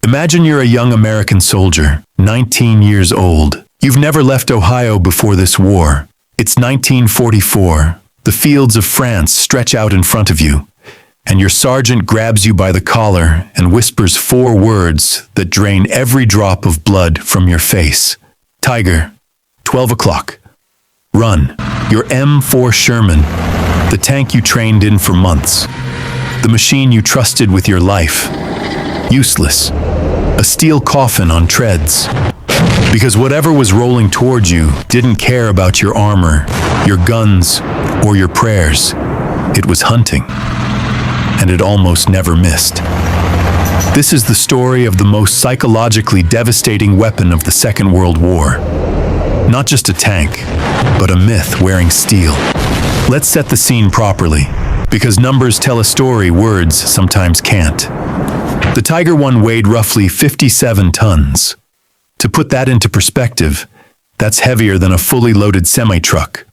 Imagine you're a young American soldier, 19 years old. You've never left Ohio before this war. It's 1944. The fields of France stretch out in front of you, and your sergeant grabs you by the collar and whispers 4 words that drain every drop of blood from your face. Tiger, 12 o'clock. Run. Your M4 Sherman, the tank you trained in for months. The machine you trusted with your life. Useless. A steel coffin on treads. Because whatever was rolling towards you didn't care about your armor, your guns, or your prayers. It was hunting. And it almost never missed. This is the story of the most psychologically devastating weapon of the Second World War. Not just a tank, but a myth wearing steel. Let's set the scene properly, because numbers tell a story words sometimes can't. The Tiger I weighed roughly 57 tons. To put that into perspective, that's heavier than a fully loaded semi-truck,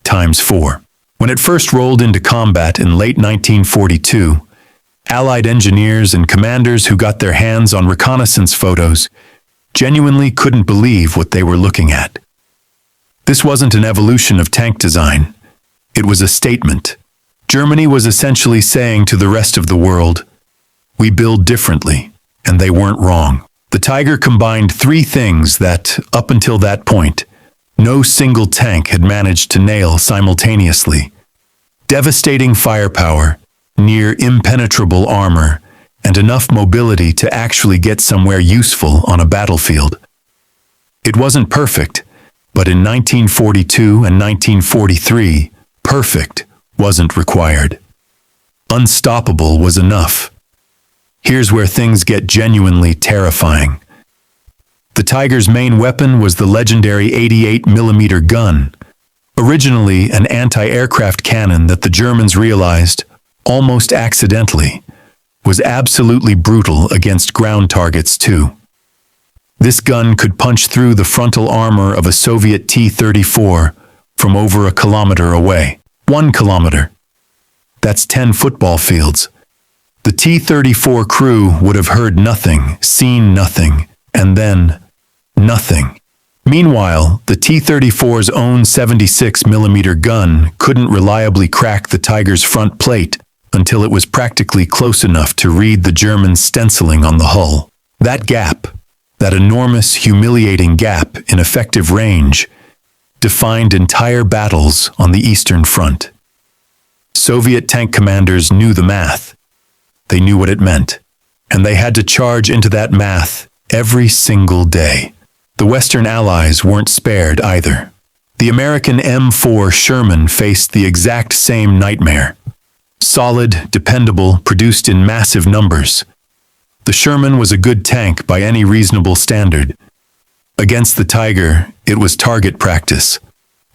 times 4. When it first rolled into combat in late 1942, Allied engineers and commanders who got their hands on reconnaissance photos genuinely couldn't believe what they were looking at. This wasn't an evolution of tank design. It was a statement. Germany was essentially saying to the rest of the world, we build differently, and they weren't wrong. The Tiger combined 3 things that, up until that point, no single tank had managed to nail simultaneously. Devastating firepower, near impenetrable armor, and enough mobility to actually get somewhere useful on a battlefield. It wasn't perfect, but in 1942 and 1943, perfect wasn't required. Unstoppable was enough. Here's where things get genuinely terrifying. The Tiger's main weapon was the legendary 88mm gun, originally an anti-aircraft cannon that the Germans realized, almost accidentally, was absolutely brutal against ground targets too. This gun could punch through the frontal armor of a Soviet T-34 from over a kilometer away. 1 kilometer. That's 10 football fields. The T-34 crew would have heard nothing, seen nothing, and then nothing. Meanwhile, the T-34's own 76mm gun couldn't reliably crack the Tiger's front plate until it was practically close enough to read the German stenciling on the hull. That gap, that enormous, humiliating gap in effective range, defined entire battles on the Eastern Front. Soviet tank commanders knew the math. They knew what it meant, and they had to charge into that math every single day. The Western Allies weren't spared either. The American M4 Sherman faced the exact same nightmare. Solid, dependable, produced in massive numbers. The Sherman was a good tank by any reasonable standard. Against the Tiger, it was target practice.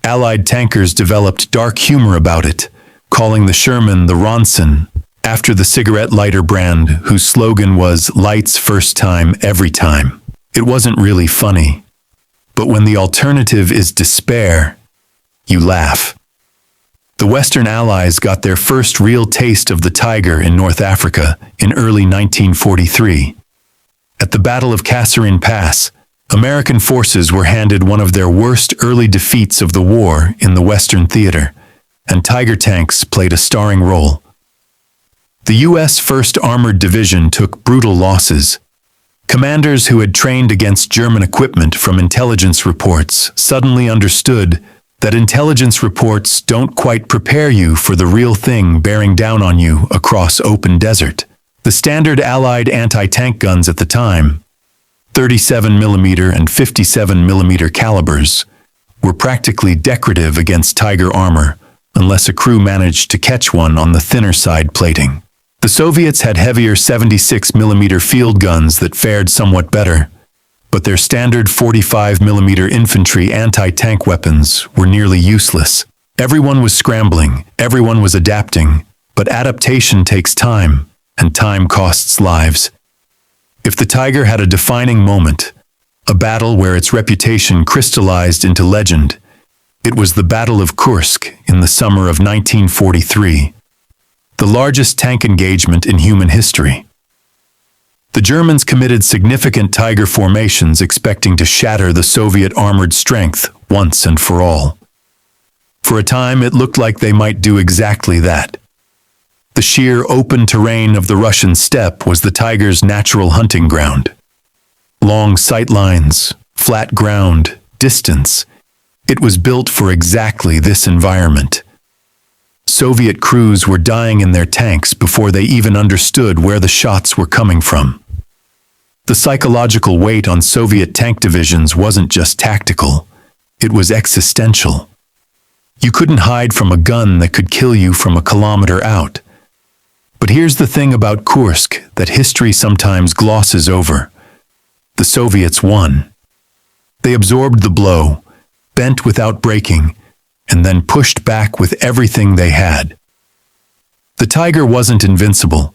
Allied tankers developed dark humor about it, calling the Sherman the Ronson, after the cigarette lighter brand whose slogan was "Lights first time, every time." It wasn't really funny. But when the alternative is despair, you laugh. The Western Allies got their first real taste of the Tiger in North Africa in early 1943. At the Battle of Kasserine Pass, American forces were handed one of their worst early defeats of the war in the Western theater, and Tiger tanks played a starring role. The U.S. 1st Armored Division took brutal losses. Commanders who had trained against German equipment from intelligence reports suddenly understood that intelligence reports don't quite prepare you for the real thing bearing down on you across open desert. The standard Allied anti-tank guns at the time, 37mm and 57mm calibers, were practically decorative against Tiger armor, unless a crew managed to catch one on the thinner side plating. The Soviets had heavier 76mm field guns that fared somewhat better, but their standard 45mm infantry anti-tank weapons were nearly useless. Everyone was scrambling, everyone was adapting, but adaptation takes time, and time costs lives. If the Tiger had a defining moment, a battle where its reputation crystallized into legend, it was the Battle of Kursk in the summer of 1943. The largest tank engagement in human history. The Germans committed significant Tiger formations expecting to shatter the Soviet armored strength once and for all. For a time, it looked like they might do exactly that. The sheer open terrain of the Russian steppe was the Tiger's natural hunting ground. Long sight lines, flat ground, distance. It was built for exactly this environment. Soviet crews were dying in their tanks before they even understood where the shots were coming from. The psychological weight on Soviet tank divisions wasn't just tactical, it was existential. You couldn't hide from a gun that could kill you from a kilometer out. But here's the thing about Kursk that history sometimes glosses over. The Soviets won. They absorbed the blow, bent without breaking, and then pushed back with everything they had. The Tiger wasn't invincible.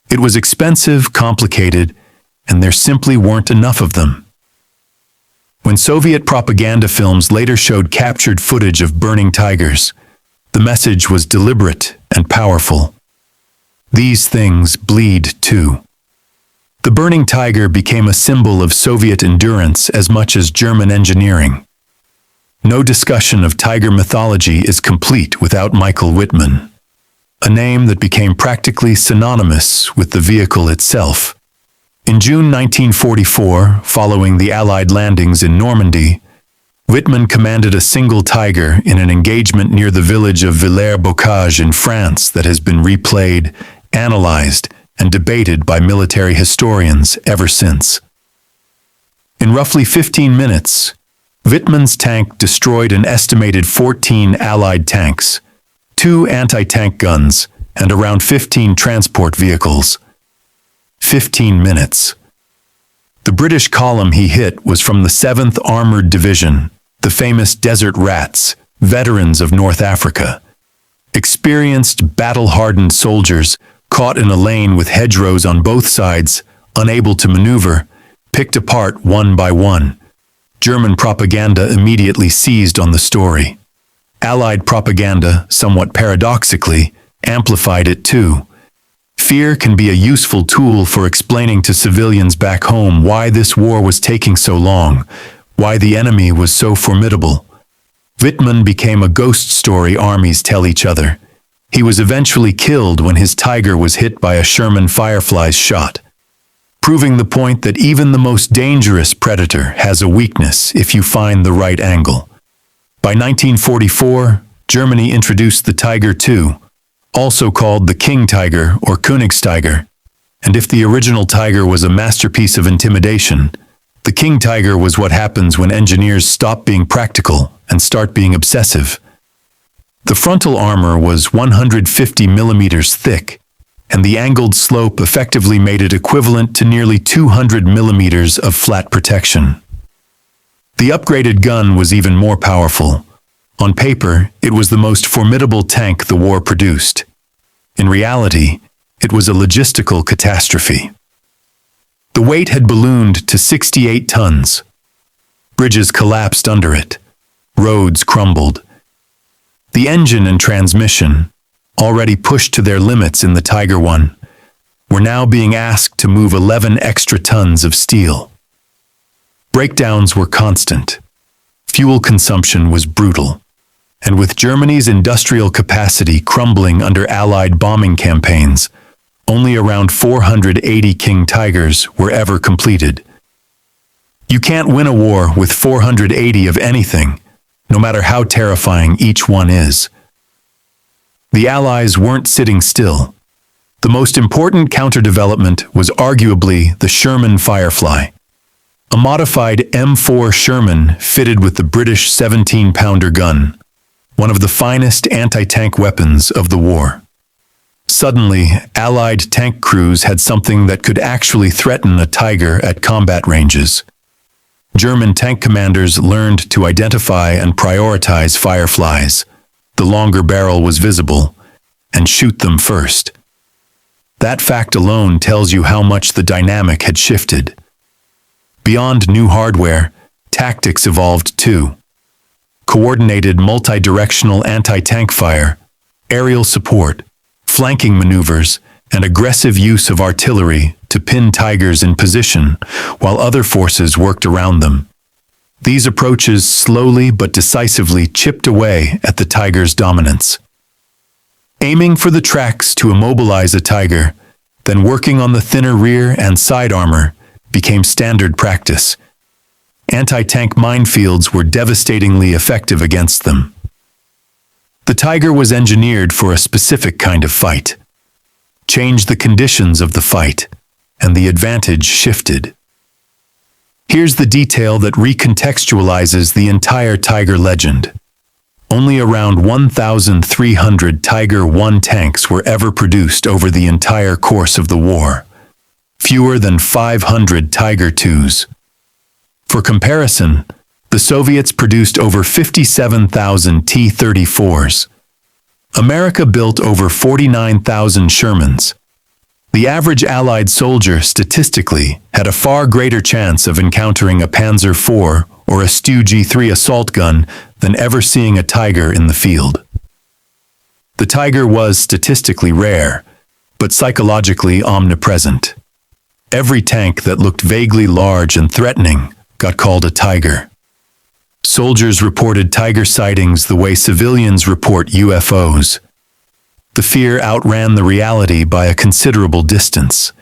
It was expensive, complicated, and there simply weren't enough of them. When Soviet propaganda films later showed captured footage of burning Tigers, the message was deliberate and powerful. These things bleed too. The burning Tiger became a symbol of Soviet endurance as much as German engineering. No discussion of Tiger mythology is complete without Michael Wittmann, a name that became practically synonymous with the vehicle itself. In June 1944, following the Allied landings in Normandy, Wittmann commanded a single Tiger in an engagement near the village of Villers-Bocage in France that has been replayed, analyzed, and debated by military historians ever since. In roughly 15 minutes, Wittmann's tank destroyed an estimated 14 Allied tanks, 2 anti-tank guns, and around 15 transport vehicles. 15 minutes. The British column he hit was from the 7th Armored Division, the famous Desert Rats, veterans of North Africa. Experienced, battle-hardened soldiers, caught in a lane with hedgerows on both sides, unable to maneuver, picked apart one by one. German propaganda immediately seized on the story. Allied propaganda, somewhat paradoxically, amplified it too. Fear can be a useful tool for explaining to civilians back home why this war was taking so long, why the enemy was so formidable. Wittmann became a ghost story armies tell each other. He was eventually killed when his Tiger was hit by a Sherman Firefly's shot, proving the point that even the most dangerous predator has a weakness if you find the right angle. By 1944, Germany introduced the Tiger II, also called the King Tiger or Königstiger, and if the original Tiger was a masterpiece of intimidation, the King Tiger was what happens when engineers stop being practical and start being obsessive. The frontal armor was 150 millimeters thick, and the angled slope effectively made it equivalent to nearly 200 millimeters of flat protection. The upgraded gun was even more powerful. On paper, it was the most formidable tank the war produced. In reality, it was a logistical catastrophe. The weight had ballooned to 68 tons. Bridges collapsed under it. Roads crumbled. The engine and transmission, already pushed to their limits in the Tiger I, were now being asked to move 11 extra tons of steel. Breakdowns were constant. Fuel consumption was brutal. And with Germany's industrial capacity crumbling under Allied bombing campaigns, only around 480 King Tigers were ever completed. You can't win a war with 480 of anything, no matter how terrifying each one is. The Allies weren't sitting still. The most important counter-development was arguably the Sherman Firefly, a modified M4 Sherman fitted with the British 17-pounder gun, one of the finest anti-tank weapons of the war. Suddenly, Allied tank crews had something that could actually threaten a Tiger at combat ranges. German tank commanders learned to identify and prioritize Fireflies. The longer barrel was visible, and shoot them first. That fact alone tells you how much the dynamic had shifted. Beyond new hardware, tactics evolved too. Coordinated multi-directional anti-tank fire, aerial support, flanking maneuvers, and aggressive use of artillery to pin Tigers in position while other forces worked around them. These approaches slowly but decisively chipped away at the Tiger's dominance. Aiming for the tracks to immobilize a Tiger, then working on the thinner rear and side armor became standard practice. Anti-tank minefields were devastatingly effective against them. The Tiger was engineered for a specific kind of fight. Change the conditions of the fight, and the advantage shifted. Here's the detail that recontextualizes the entire Tiger legend. Only around 1,300 Tiger I tanks were ever produced over the entire course of the war. Fewer than 500 Tiger IIs. For comparison, the Soviets produced over 57,000 T-34s. America built over 49,000 Shermans. The average Allied soldier, statistically, had a far greater chance of encountering a Panzer IV or a Stu G3 assault gun than ever seeing a Tiger in the field. The Tiger was statistically rare, but psychologically omnipresent. Every tank that looked vaguely large and threatening got called a Tiger. Soldiers reported Tiger sightings the way civilians report UFOs. The fear outran the reality by a considerable distance.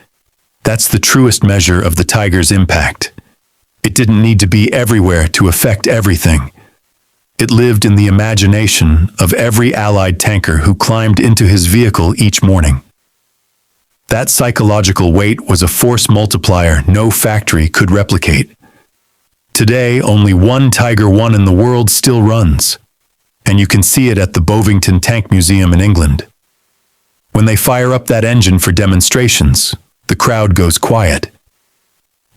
That's the truest measure of the Tiger's impact. It didn't need to be everywhere to affect everything. It lived in the imagination of every Allied tanker who climbed into his vehicle each morning. That psychological weight was a force multiplier no factory could replicate. Today, only one Tiger I in the world still runs, and you can see it at the Bovington Tank Museum in England. When they fire up that engine for demonstrations, the crowd goes quiet.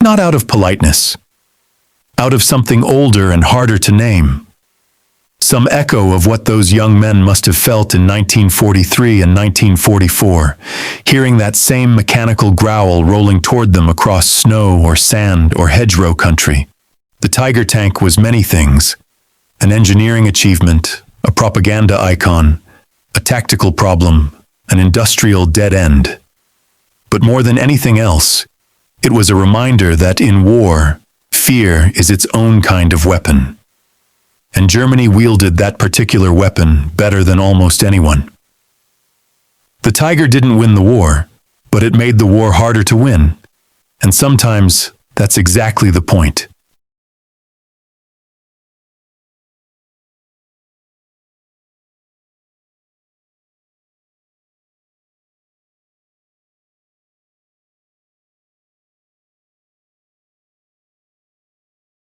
Not out of politeness. Out of something older and harder to name. Some echo of what those young men must have felt in 1943 and 1944, hearing that same mechanical growl rolling toward them across snow or sand or hedgerow country. The Tiger tank was many things: an engineering achievement, a propaganda icon, a tactical problem, an industrial dead end. But more than anything else, it was a reminder that in war, fear is its own kind of weapon. And Germany wielded that particular weapon better than almost anyone. The Tiger didn't win the war, but it made the war harder to win. And sometimes that's exactly the point.